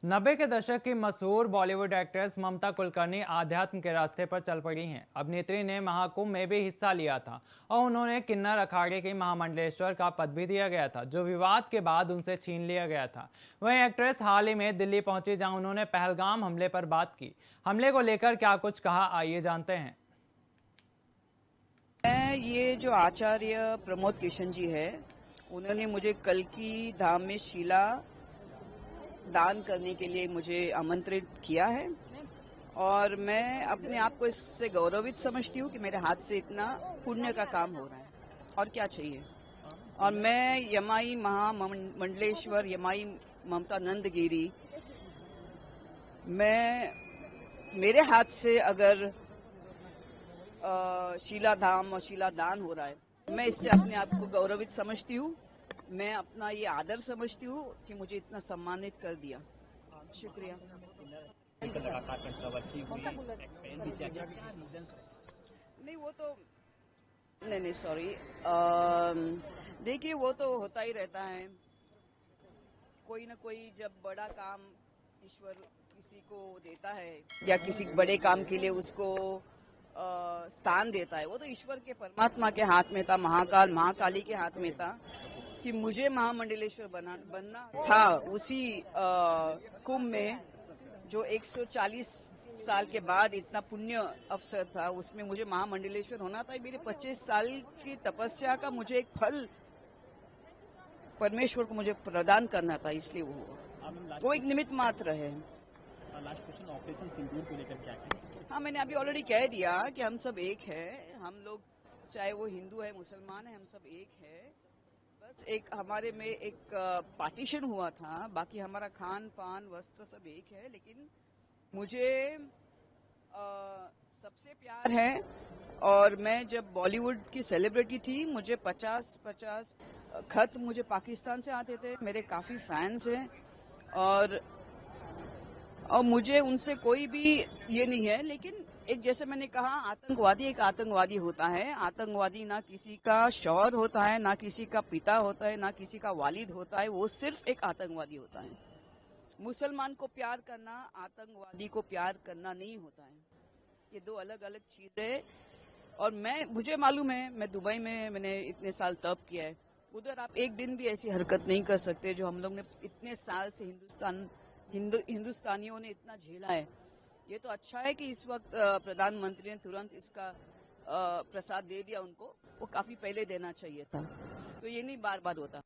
90 के दशक की मशहूर बॉलीवुड एक्ट्रेस ममता कुलकर्णी आध्यात्म के रास्ते पर चल पड़ी हैं। अभिनेत्री ने महाकुंभ में भी हिस्सा लिया था और उन्होंने किन्नर अखाड़े की महामंडलेश्वर का पद भी दिया गया था, जो विवाद के बाद उनसे छीन लिया गया था। वहीं एक्ट्रेस हाल ही में दिल्ली पहुंची, जहां उन्होंने पहलगाम हमले पर बात की। हमले को लेकर क्या कुछ कहा, आइए जानते हैं। ये जो आचार्य प्रमोद किशन जी है, उन्होंने मुझे कल्कि धाम में शिला दान करने के लिए मुझे आमंत्रित किया है और मैं अपने आप को इससे गौरवित समझती हूँ कि मेरे हाथ से इतना पुण्य का काम हो रहा है और क्या चाहिए। और मैं यमाई महामंडलेश्वर यमाई ममता नंदगिरी, मैं मेरे हाथ से अगर शीला धाम और शीला दान हो रहा है, मैं इससे अपने आप को गौरवित समझती हूँ। मैं अपना ये आदर समझती हूँ कि मुझे इतना सम्मानित कर दिया। शुक्रिया। नहीं वो तो नहीं सॉरी, देखिए वो तो होता ही रहता है। कोई ना कोई जब बड़ा काम ईश्वर किसी को देता है या किसी बड़े काम के लिए उसको स्थान देता है, वो तो ईश्वर के परमात्मा के हाथ में था, महाकाली के हाथ में था कि मुझे महामंडलेश्वर बनना था। उसी कुंभ में जो 140 साल के बाद इतना पुण्य अवसर था, उसमें मुझे महामंडलेश्वर होना था। मेरे 25 साल की तपस्या का मुझे एक फल परमेश्वर को मुझे प्रदान करना था, इसलिए वो हुआ। वो एक निमित्त मात्र है। लास्ट क्वेश्चन, ऑपरेशन सिंदूर को लेकर क्या कहें? हाँ, मैंने अभी ऑलरेडी कह दिया कि हम सब एक है। हम लोग चाहे वो हिंदू है मुसलमान है, हम सब एक है। बस एक हमारे में एक पार्टीशन हुआ था, बाकी हमारा खान पान वस्त्र सब एक है। लेकिन मुझे सबसे प्यार है। और मैं जब बॉलीवुड की सेलिब्रिटी थी, मुझे 50 खत मुझे पाकिस्तान से आते थे। मेरे काफी फैंस हैं और मुझे उनसे कोई भी ये नहीं है। लेकिन एक जैसे मैंने कहा, आतंकवादी एक आतंकवादी होता है। आतंकवादी ना किसी का शौहर होता है, ना किसी का पिता होता है, ना किसी का वालिद होता है। वो सिर्फ एक आतंकवादी होता है। मुसलमान को प्यार करना आतंकवादी को प्यार करना नहीं होता है। ये दो अलग अलग चीजें। और मुझे मालूम है, मैं दुबई में मैंने इतने साल तप किया है। उधर आप एक दिन भी ऐसी हरकत नहीं कर सकते जो हम लोग ने इतने साल से हिंदुस्तानियों ने इतना झेला है। ये तो अच्छा है कि इस वक्त प्रधानमंत्री ने तुरंत इसका प्रसाद दे दिया उनको। वो काफी पहले देना चाहिए था। तो ये नहीं बार बार होता।